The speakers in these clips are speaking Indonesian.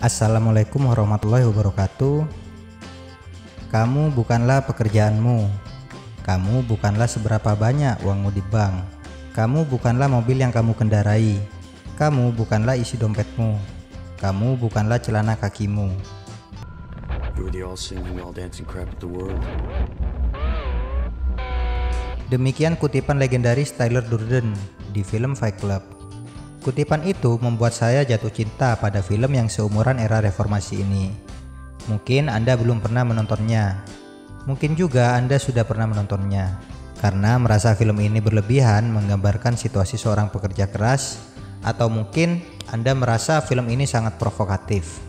Assalamualaikum warahmatullahi wabarakatuh. Kamu bukanlah pekerjaanmu. Kamu bukanlah seberapa banyak uangmu di bank. Kamu bukanlah mobil yang kamu kendarai. Kamu bukanlah isi dompetmu. Kamu bukanlah celana kakimu. Demikian kutipan legendaris Tyler Durden di film Fight Club. Kutipan itu membuat saya jatuh cinta pada film yang seumuran era reformasi ini. Mungkin Anda belum pernah menontonnya. Mungkin juga Anda sudah pernah menontonnya. Karena merasa film ini berlebihan menggambarkan situasi seorang pekerja keras, atau mungkin Anda merasa film ini sangat provokatif.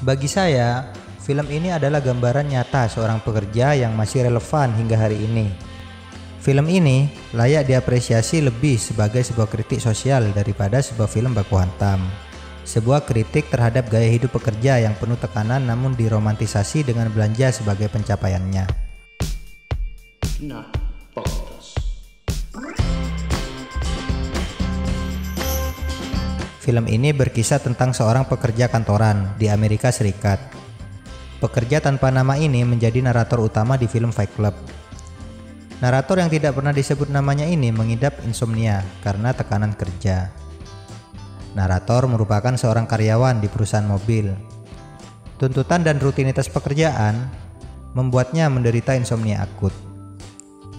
Bagi saya, film ini adalah gambaran nyata seorang pekerja yang masih relevan hingga hari ini. Film ini layak diapresiasi lebih sebagai sebuah kritik sosial daripada sebuah film baku hantam. Sebuah kritik terhadap gaya hidup pekerja yang penuh tekanan namun diromantisasi dengan belanja sebagai pencapaiannya. Film ini berkisah tentang seorang pekerja kantoran di Amerika Serikat. Pekerja tanpa nama ini menjadi narator utama di film Fight Club. Narator yang tidak pernah disebut namanya ini mengidap insomnia karena tekanan kerja. Narator merupakan seorang karyawan di perusahaan mobil. Tuntutan dan rutinitas pekerjaan membuatnya menderita insomnia akut.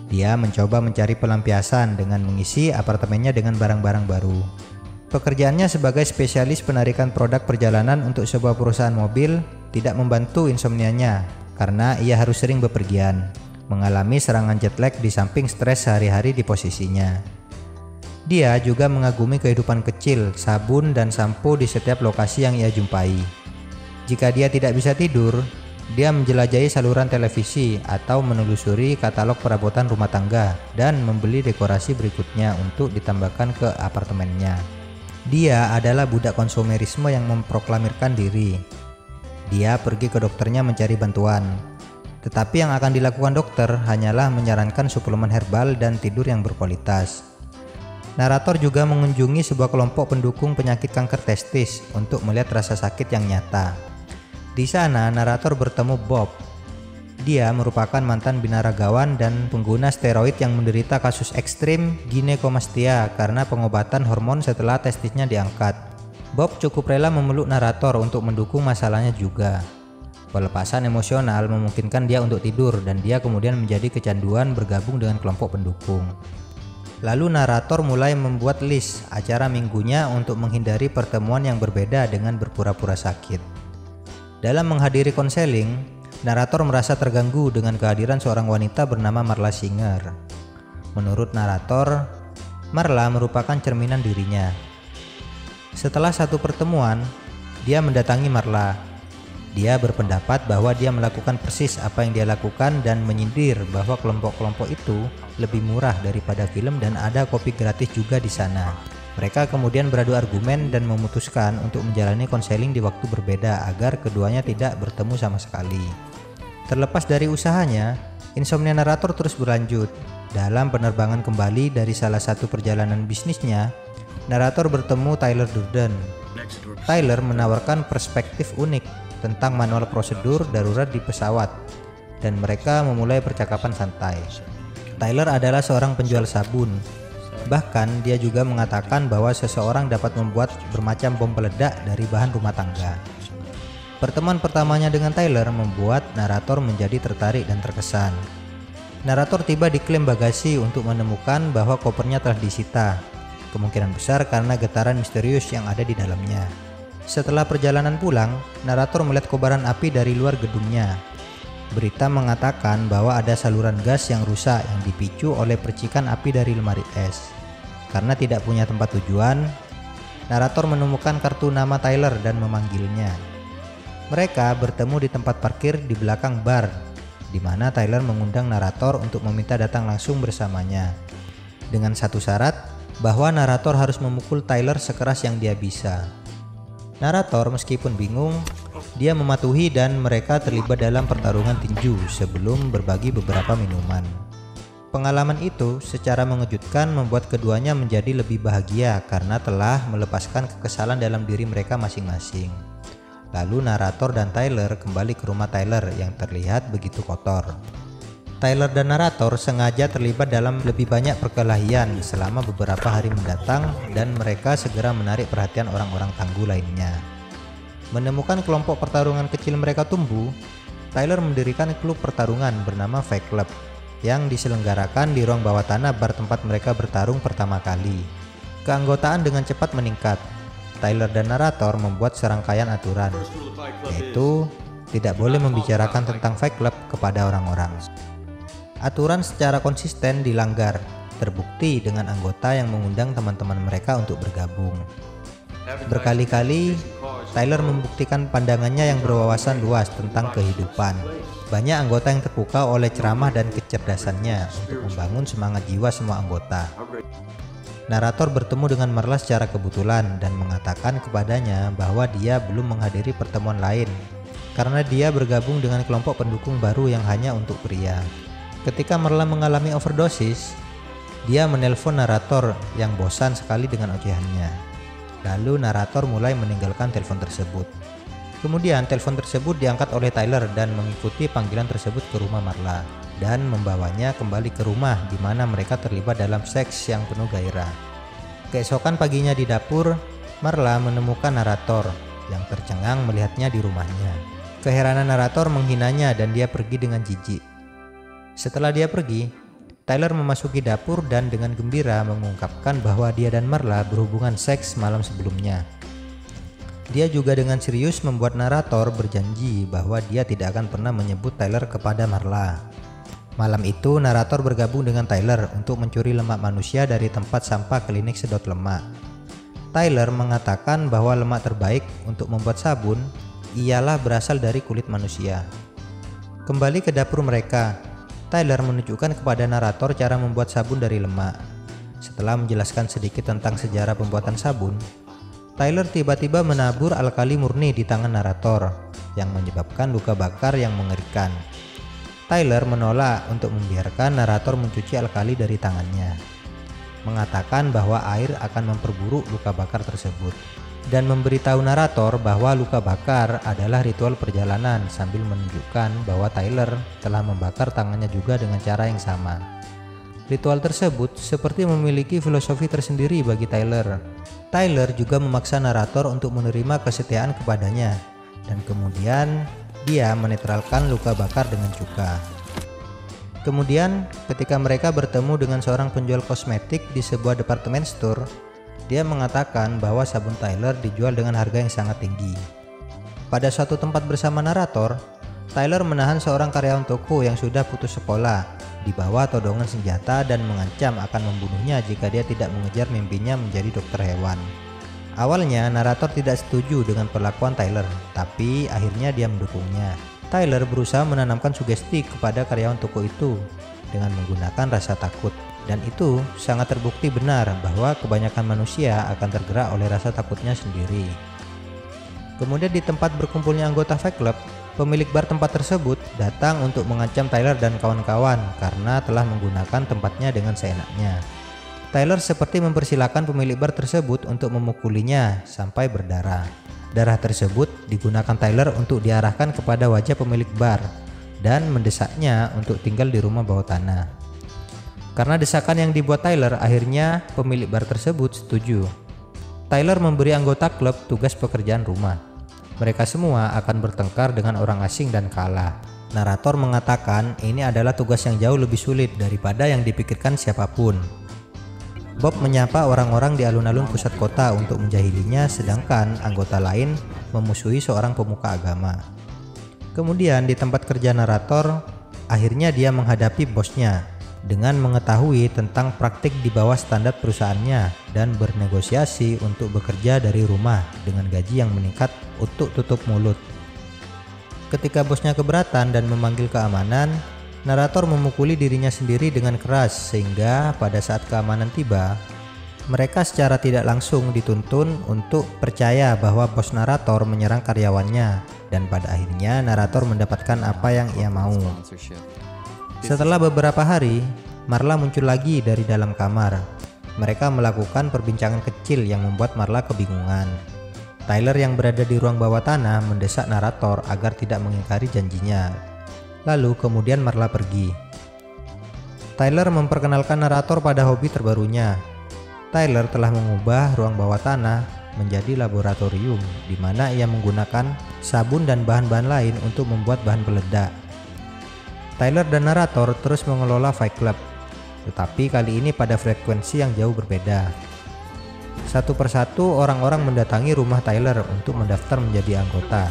Dia mencoba mencari pelampiasan dengan mengisi apartemennya dengan barang-barang baru. Pekerjaannya sebagai spesialis penarikan produk perjalanan untuk sebuah perusahaan mobil tidak membantu insomnianya karena ia harus sering bepergian, mengalami serangan jet lag di samping stres sehari-hari di posisinya. Dia juga mengagumi kehidupan kecil, sabun dan sampo di setiap lokasi yang ia jumpai. Jika dia tidak bisa tidur, dia menjelajahi saluran televisi atau menelusuri katalog perabotan rumah tangga dan membeli dekorasi berikutnya untuk ditambahkan ke apartemennya. Dia adalah budak konsumerisme yang memproklamirkan diri. Dia pergi ke dokternya mencari bantuan. Tetapi yang akan dilakukan dokter hanyalah menyarankan suplemen herbal dan tidur yang berkualitas. Narator juga mengunjungi sebuah kelompok pendukung penyakit kanker testis untuk melihat rasa sakit yang nyata. Di sana narator bertemu Bob. Dia merupakan mantan binaragawan dan pengguna steroid yang menderita kasus ekstrim ginekomastia karena pengobatan hormon setelah testisnya diangkat. Bob cukup rela memeluk narator untuk mendukung masalahnya juga. Pelepasan emosional memungkinkan dia untuk tidur dan dia kemudian menjadi kecanduan bergabung dengan kelompok pendukung. Lalu narator mulai membuat list acara minggunya untuk menghindari pertemuan yang berbeda dengan berpura-pura sakit. Dalam menghadiri konseling, narator merasa terganggu dengan kehadiran seorang wanita bernama Marla Singer. Menurut narator, Marla merupakan cerminan dirinya. Setelah satu pertemuan, dia mendatangi Marla. Dia berpendapat bahwa dia melakukan persis apa yang dia lakukan dan menyindir bahwa kelompok-kelompok itu lebih murah daripada film dan ada kopi gratis juga di sana. Mereka kemudian beradu argumen dan memutuskan untuk menjalani konseling di waktu berbeda agar keduanya tidak bertemu sama sekali. Terlepas dari usahanya, insomnia narator terus berlanjut. Dalam penerbangan kembali dari salah satu perjalanan bisnisnya, narator bertemu Tyler Durden. Tyler menawarkan perspektif unik tentang manual prosedur darurat di pesawat, dan mereka memulai percakapan santai. Tyler adalah seorang penjual sabun. Bahkan dia juga mengatakan bahwa seseorang dapat membuat bermacam bom peledak dari bahan rumah tangga. Pertemuan pertamanya dengan Tyler membuat narator menjadi tertarik dan terkesan. Narator tiba di klaim bagasi untuk menemukan bahwa kopernya telah disita, kemungkinan besar karena getaran misterius yang ada di dalamnya. Setelah perjalanan pulang, narator melihat kobaran api dari luar gedungnya. Berita mengatakan bahwa ada saluran gas yang rusak yang dipicu oleh percikan api dari lemari es. Karena tidak punya tempat tujuan, narator menemukan kartu nama Tyler dan memanggilnya. Mereka bertemu di tempat parkir di belakang bar, di mana Tyler mengundang narator untuk meminta datang langsung bersamanya. Dengan satu syarat, bahwa narator harus memukul Tyler sekeras yang dia bisa. Narator meskipun bingung, dia mematuhi dan mereka terlibat dalam pertarungan tinju sebelum berbagi beberapa minuman. Pengalaman itu secara mengejutkan membuat keduanya menjadi lebih bahagia karena telah melepaskan kekesalan dalam diri mereka masing-masing. Lalu narator dan Tyler kembali ke rumah Tyler yang terlihat begitu kotor. Tyler dan narator sengaja terlibat dalam lebih banyak perkelahian selama beberapa hari mendatang dan mereka segera menarik perhatian orang-orang tangguh lainnya. Menemukan kelompok pertarungan kecil mereka tumbuh, Tyler mendirikan klub pertarungan bernama Fight Club yang diselenggarakan di ruang bawah tanah bar tempat mereka bertarung pertama kali. Keanggotaan dengan cepat meningkat. Tyler dan narator membuat serangkaian aturan, yaitu tidak boleh membicarakan tentang Fight Club kepada orang-orang. Aturan secara konsisten dilanggar, terbukti dengan anggota yang mengundang teman-teman mereka untuk bergabung. Berkali-kali, Tyler membuktikan pandangannya yang berwawasan luas tentang kehidupan. Banyak anggota yang terpukau oleh ceramah dan kecerdasannya untuk membangun semangat jiwa semua anggota. Narator bertemu dengan Marla secara kebetulan dan mengatakan kepadanya bahwa dia belum menghadiri pertemuan lain karena dia bergabung dengan kelompok pendukung baru yang hanya untuk pria. Ketika Marla mengalami overdosis, dia menelpon narator yang bosan sekali dengan ocehannya. Lalu narator mulai meninggalkan telepon tersebut. Kemudian telepon tersebut diangkat oleh Tyler dan mengikuti panggilan tersebut ke rumah Marla dan membawanya kembali ke rumah di mana mereka terlibat dalam seks yang penuh gairah. Keesokan paginya di dapur, Marla menemukan narator yang tercengang melihatnya di rumahnya. Keheranan narator menghinanya dan dia pergi dengan jijik. Setelah dia pergi, Tyler memasuki dapur dan dengan gembira mengungkapkan bahwa dia dan Marla berhubungan seks malam sebelumnya. Dia juga dengan serius membuat narator berjanji bahwa dia tidak akan pernah menyebut Tyler kepada Marla. Malam itu narator bergabung dengan Tyler untuk mencuri lemak manusia dari tempat sampah klinik sedot lemak. Tyler mengatakan bahwa lemak terbaik untuk membuat sabun ialah berasal dari kulit manusia. Kembali ke dapur mereka, Tyler menunjukkan kepada narator cara membuat sabun dari lemak. Setelah menjelaskan sedikit tentang sejarah pembuatan sabun, Tyler tiba-tiba menabur alkali murni di tangan narator yang menyebabkan luka bakar yang mengerikan. Tyler menolak untuk membiarkan narator mencuci alkali dari tangannya, mengatakan bahwa air akan memperburuk luka bakar tersebut, dan memberitahu narator bahwa luka bakar adalah ritual perjalanan sambil menunjukkan bahwa Tyler telah membakar tangannya juga dengan cara yang sama. Ritual tersebut seperti memiliki filosofi tersendiri bagi Tyler. Tyler juga memaksa narator untuk menerima kesetiaan kepadanya, dan kemudian dia menetralkan luka bakar dengan cuka. Kemudian ketika mereka bertemu dengan seorang penjual kosmetik di sebuah departemen store, dia mengatakan bahwa sabun Tyler dijual dengan harga yang sangat tinggi. Pada suatu tempat bersama narator, Tyler menahan seorang karyawan toko yang sudah putus sekolah di bawah todongan senjata dan mengancam akan membunuhnya jika dia tidak mengejar mimpinya menjadi dokter hewan. Awalnya narator tidak setuju dengan perlakuan Tyler, tapi akhirnya dia mendukungnya. Tyler berusaha menanamkan sugesti kepada karyawan toko itu dengan menggunakan rasa takut. Dan itu sangat terbukti benar bahwa kebanyakan manusia akan tergerak oleh rasa takutnya sendiri. Kemudian di tempat berkumpulnya anggota Fight Club, pemilik bar tempat tersebut datang untuk mengancam Tyler dan kawan-kawan karena telah menggunakan tempatnya dengan seenaknya. Tyler seperti mempersilahkan pemilik bar tersebut untuk memukulinya sampai berdarah. Darah tersebut digunakan Tyler untuk diarahkan kepada wajah pemilik bar dan mendesaknya untuk tinggal di rumah bawah tanah. Karena desakan yang dibuat Tyler, akhirnya pemilik bar tersebut setuju. Tyler memberi anggota klub tugas pekerjaan rumah. Mereka semua akan bertengkar dengan orang asing dan kalah. Narator mengatakan ini adalah tugas yang jauh lebih sulit daripada yang dipikirkan siapapun. Bob menyapa orang-orang di alun-alun pusat kota untuk menjahilinya, sedangkan anggota lain memusuhi seorang pemuka agama. Kemudian di tempat kerja narator, akhirnya dia menghadapi bosnya dengan mengetahui tentang praktik di bawah standar perusahaannya dan bernegosiasi untuk bekerja dari rumah dengan gaji yang meningkat untuk tutup mulut. Ketika bosnya keberatan dan memanggil keamanan, narator memukuli dirinya sendiri dengan keras sehingga pada saat keamanan tiba, mereka secara tidak langsung dituntun untuk percaya bahwa bos narator menyerang karyawannya, dan pada akhirnya narator mendapatkan apa yang ia mau. Setelah beberapa hari, Marla muncul lagi dari dalam kamar. Mereka melakukan perbincangan kecil yang membuat Marla kebingungan. Tyler yang berada di ruang bawah tanah mendesak narator agar tidak mengingkari janjinya. Lalu kemudian Marla pergi. Tyler memperkenalkan narator pada hobi terbarunya. Tyler telah mengubah ruang bawah tanah menjadi laboratorium di mana ia menggunakan sabun dan bahan-bahan lain untuk membuat bahan peledak. Tyler dan narator terus mengelola Fight Club, tetapi kali ini pada frekuensi yang jauh berbeda. Satu persatu orang-orang mendatangi rumah Tyler untuk mendaftar menjadi anggota.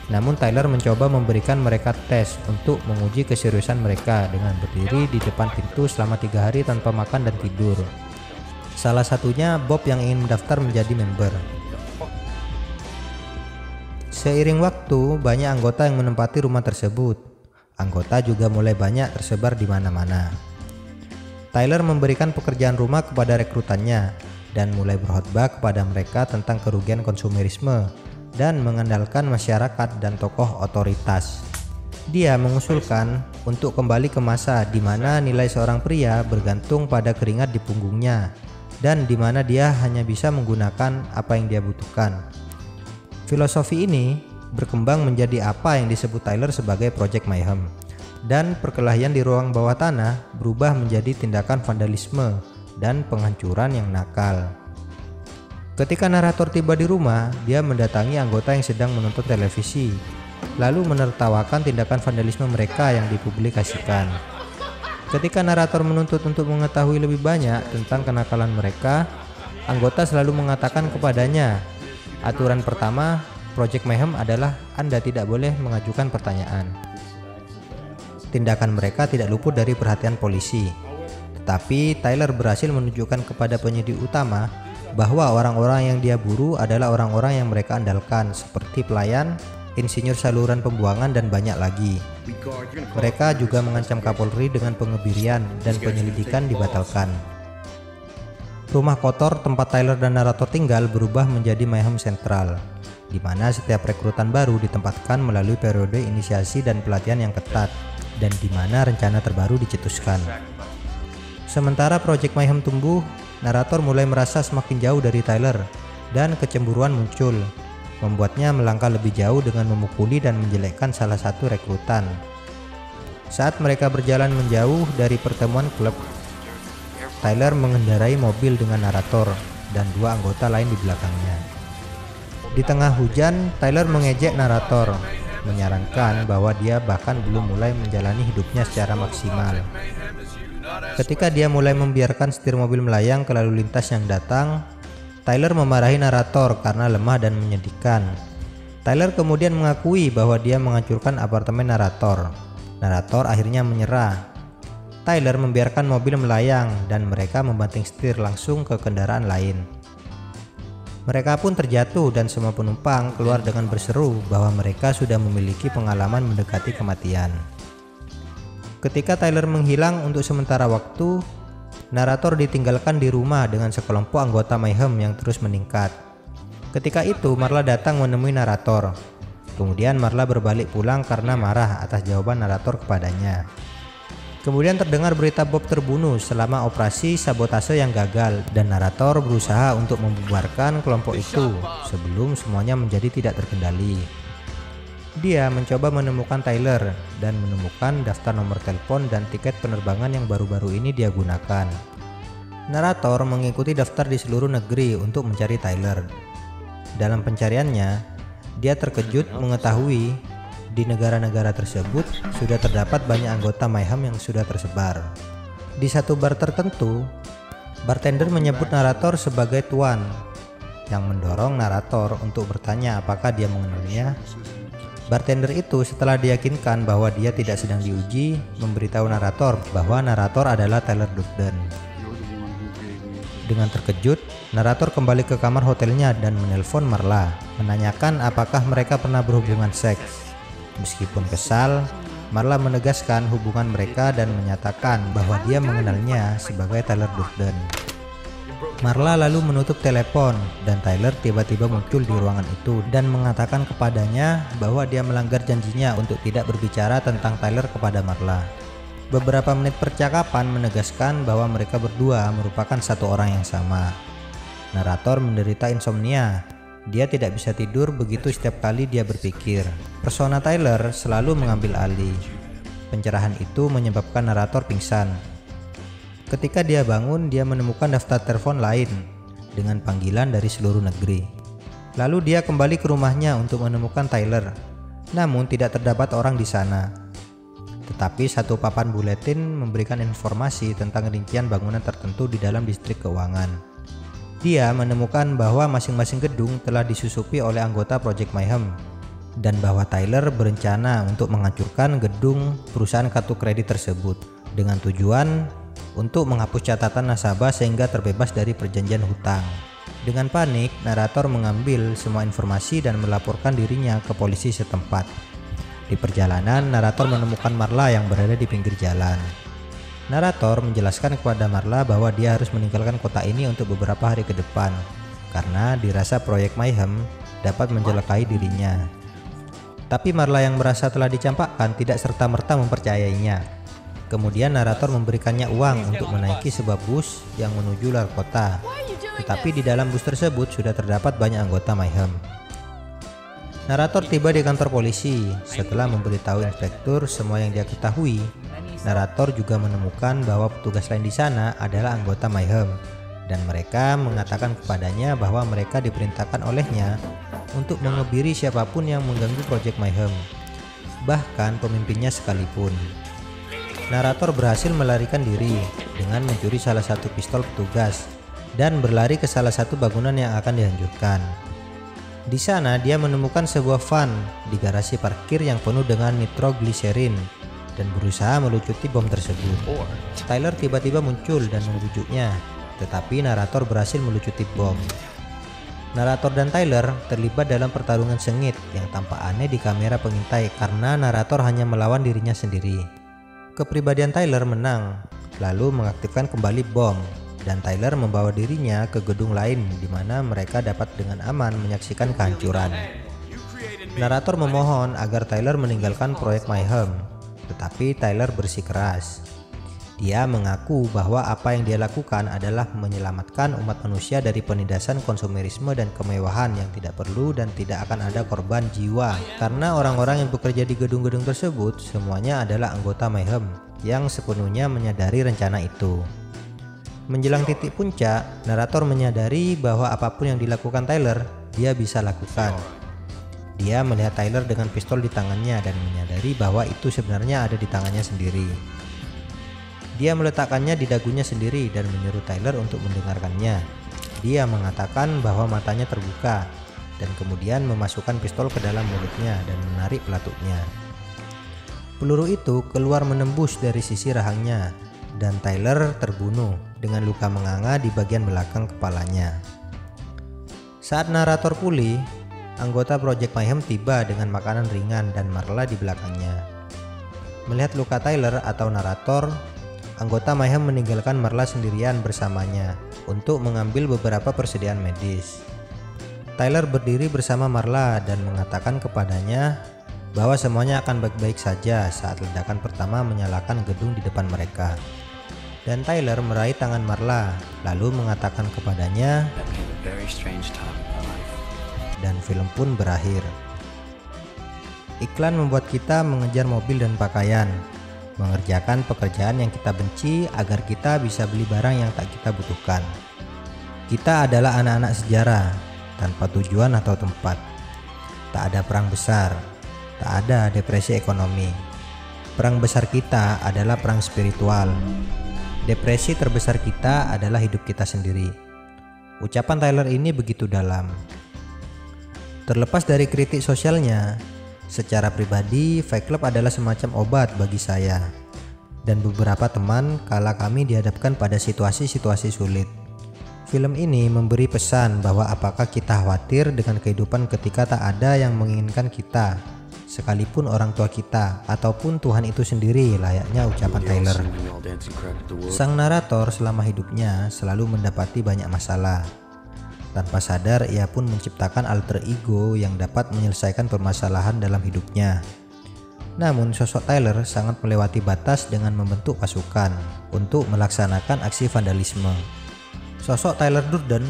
Namun Tyler mencoba memberikan mereka tes untuk menguji keseriusan mereka dengan berdiri di depan pintu selama 3 hari tanpa makan dan tidur. Salah satunya Bob yang ingin mendaftar menjadi member. Seiring waktu, banyak anggota yang menempati rumah tersebut. Anggota juga mulai banyak tersebar di mana-mana. Tyler memberikan pekerjaan rumah kepada rekrutannya dan mulai berkhotbah kepada mereka tentang kerugian konsumerisme dan mengandalkan masyarakat dan tokoh otoritas. Dia mengusulkan untuk kembali ke masa di mana nilai seorang pria bergantung pada keringat di punggungnya dan di mana dia hanya bisa menggunakan apa yang dia butuhkan. Filosofi ini berkembang menjadi apa yang disebut Tyler sebagai Project Mayhem, dan perkelahian di ruang bawah tanah berubah menjadi tindakan vandalisme dan penghancuran yang nakal. Ketika narator tiba di rumah, dia mendatangi anggota yang sedang menonton televisi, lalu menertawakan tindakan vandalisme mereka yang dipublikasikan. Ketika narator menuntut untuk mengetahui lebih banyak tentang kenakalan mereka, anggota selalu mengatakan kepadanya, aturan pertama Project Mayhem adalah Anda tidak boleh mengajukan pertanyaan. Tindakan mereka tidak luput dari perhatian polisi. Tapi Tyler berhasil menunjukkan kepada penyidik utama bahwa orang-orang yang dia buru adalah orang-orang yang mereka andalkan seperti pelayan, insinyur saluran pembuangan dan banyak lagi. Mereka juga mengancam Kapolri dengan pengebirian dan penyelidikan dibatalkan. Rumah kotor tempat Tyler dan narator tinggal berubah menjadi Mayhem Central, di mana setiap rekrutan baru ditempatkan melalui periode inisiasi dan pelatihan yang ketat, dan di mana rencana terbaru dicetuskan. Sementara Project Mayhem tumbuh, narator mulai merasa semakin jauh dari Tyler dan kecemburuan muncul, membuatnya melangkah lebih jauh dengan memukuli dan menjelekkan salah satu rekrutan. Saat mereka berjalan menjauh dari pertemuan klub, Tyler mengendarai mobil dengan narator dan 2 anggota lain di belakangnya. Di tengah hujan, Tyler mengejek narator, menyarankan bahwa dia bahkan belum mulai menjalani hidupnya secara maksimal. Ketika dia mulai membiarkan setir mobil melayang ke lalu lintas yang datang, Tyler memarahi narator karena lemah dan menyedihkan. Tyler kemudian mengakui bahwa dia menghancurkan apartemen narator. Narator akhirnya menyerah. Tyler membiarkan mobil melayang dan mereka membanting setir langsung ke kendaraan lain. Mereka pun terjatuh dan semua penumpang keluar dengan berseru bahwa mereka sudah memiliki pengalaman mendekati kematian. Ketika Tyler menghilang untuk sementara waktu, narator ditinggalkan di rumah dengan sekelompok anggota Mayhem yang terus meningkat. Ketika itu Marla datang menemui narator. Kemudian Marla berbalik pulang karena marah atas jawaban narator kepadanya. Kemudian terdengar berita Bob terbunuh selama operasi sabotase yang gagal, dan narator berusaha untuk membubarkan kelompok itu sebelum semuanya menjadi tidak terkendali. Dia mencoba menemukan Tyler dan menemukan daftar nomor telepon dan tiket penerbangan yang baru-baru ini dia gunakan. Narator mengikuti daftar di seluruh negeri untuk mencari Tyler. Dalam pencariannya, dia terkejut mengetahui di negara-negara tersebut sudah terdapat banyak anggota Mayhem yang sudah tersebar. Di satu bar tertentu, bartender menyebut narator sebagai tuan, yang mendorong narator untuk bertanya apakah dia mengenalnya. Bartender itu setelah diyakinkan bahwa dia tidak sedang diuji, memberitahu narator bahwa narator adalah Tyler Durden. Dengan terkejut, narator kembali ke kamar hotelnya dan menelpon Marla, menanyakan apakah mereka pernah berhubungan seks. Meskipun kesal, Marla menegaskan hubungan mereka dan menyatakan bahwa dia mengenalnya sebagai Tyler Durden. Marla lalu menutup telepon dan Tyler tiba-tiba muncul di ruangan itu dan mengatakan kepadanya bahwa dia melanggar janjinya untuk tidak berbicara tentang Tyler kepada Marla. Beberapa menit percakapan menegaskan bahwa mereka berdua merupakan satu orang yang sama. Narator menderita insomnia Dia tidak bisa tidur begitu setiap kali dia berpikir. Persona Tyler selalu mengambil alih. Pencerahan itu menyebabkan narator pingsan. Ketika dia bangun, dia menemukan daftar telepon lain dengan panggilan dari seluruh negeri. Lalu dia kembali ke rumahnya untuk menemukan Tyler. Namun tidak terdapat orang di sana. Tetapi satu papan buletin memberikan informasi tentang rincian bangunan tertentu di dalam distrik keuangan. Dia menemukan bahwa masing-masing gedung telah disusupi oleh anggota Project Mayhem dan bahwa Tyler berencana untuk menghancurkan gedung perusahaan kartu kredit tersebut dengan tujuan untuk menghapus catatan nasabah sehingga terbebas dari perjanjian hutang. Dengan panik, narator mengambil semua informasi dan melaporkan dirinya ke polisi setempat. Di perjalanan, narator menemukan Marla yang berada di pinggir jalan. Narator menjelaskan kepada Marla bahwa dia harus meninggalkan kota ini untuk beberapa hari ke depan karena dirasa proyek Mayhem dapat mencelakai dirinya. Tapi Marla yang merasa telah dicampakkan tidak serta-merta mempercayainya. Kemudian narator memberikannya uang untuk menaiki sebuah bus yang menuju luar kota. Tetapi di dalam bus tersebut sudah terdapat banyak anggota Mayhem. Narator tiba di kantor polisi. Setelah memberitahu inspektur semua yang dia ketahui, narator juga menemukan bahwa petugas lain di sana adalah anggota Mayhem dan mereka mengatakan kepadanya bahwa mereka diperintahkan olehnya untuk mengebiri siapapun yang mengganggu Project Mayhem, bahkan pemimpinnya sekalipun. Narator berhasil melarikan diri dengan mencuri salah satu pistol petugas dan berlari ke salah satu bangunan yang akan dihancurkan. Di sana dia menemukan sebuah van di garasi parkir yang penuh dengan nitroglycerin dan berusaha melucuti bom tersebut. Tyler tiba-tiba muncul dan membujuknya, tetapi narator berhasil melucuti bom. Narator dan Tyler terlibat dalam pertarungan sengit yang tampak aneh di kamera pengintai karena narator hanya melawan dirinya sendiri. Kepribadian Tyler menang, lalu mengaktifkan kembali bom, dan Tyler membawa dirinya ke gedung lain di mana mereka dapat dengan aman menyaksikan kehancuran. Narator memohon agar Tyler meninggalkan proyek Mayhem, tetapi Tyler bersikeras. Dia mengaku bahwa apa yang dia lakukan adalah menyelamatkan umat manusia dari penindasan konsumerisme dan kemewahan yang tidak perlu dan tidak akan ada korban jiwa karena orang-orang yang bekerja di gedung-gedung tersebut semuanya adalah anggota Mayhem yang sepenuhnya menyadari rencana itu. Menjelang titik puncak, narator menyadari bahwa apapun yang dilakukan Tyler, dia bisa lakukan. Dia melihat Tyler dengan pistol di tangannya dan menyadari bahwa itu sebenarnya ada di tangannya sendiri. Dia meletakkannya di dagunya sendiri dan menyuruh Tyler untuk mendengarkannya. Dia mengatakan bahwa matanya terbuka dan kemudian memasukkan pistol ke dalam mulutnya dan menarik pelatuknya. Peluru itu keluar menembus dari sisi rahangnya dan Tyler terbunuh dengan luka menganga di bagian belakang kepalanya. Saat narator pulih, anggota Project Mayhem tiba dengan makanan ringan dan Marla di belakangnya. Melihat luka Tyler atau narator, anggota Mayhem meninggalkan Marla sendirian bersamanya untuk mengambil beberapa persediaan medis. Tyler berdiri bersama Marla dan mengatakan kepadanya bahwa semuanya akan baik-baik saja saat ledakan pertama menyalakan gedung di depan mereka. Dan Tyler meraih tangan Marla lalu mengatakan kepadanya, dan film pun berakhir. Iklan membuat kita mengejar mobil dan pakaian, mengerjakan pekerjaan yang kita benci agar kita bisa beli barang yang tak kita butuhkan. Kita adalah anak-anak sejarah tanpa tujuan atau tempat. Tak ada perang besar, tak ada depresi ekonomi. Perang besar kita adalah perang spiritual. Depresi terbesar kita adalah hidup kita sendiri. Ucapan Tyler ini begitu dalam. Terlepas dari kritik sosialnya, secara pribadi Fight Club adalah semacam obat bagi saya dan beberapa teman kala kami dihadapkan pada situasi-situasi sulit. Film ini memberi pesan bahwa apakah kita khawatir dengan kehidupan ketika tak ada yang menginginkan kita, sekalipun orang tua kita ataupun Tuhan itu sendiri, layaknya ucapan Tyler. Sang narator selama hidupnya selalu mendapati banyak masalah. Tanpa sadar ia pun menciptakan alter ego yang dapat menyelesaikan permasalahan dalam hidupnya. Namun sosok Tyler sangat melewati batas dengan membentuk pasukan untuk melaksanakan aksi vandalisme. Sosok Tyler Durden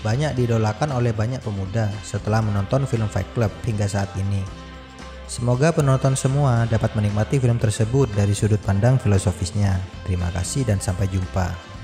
banyak didolakan oleh banyak pemuda setelah menonton film Fight Club hingga saat ini. Semoga penonton semua dapat menikmati film tersebut dari sudut pandang filosofisnya. Terima kasih dan sampai jumpa.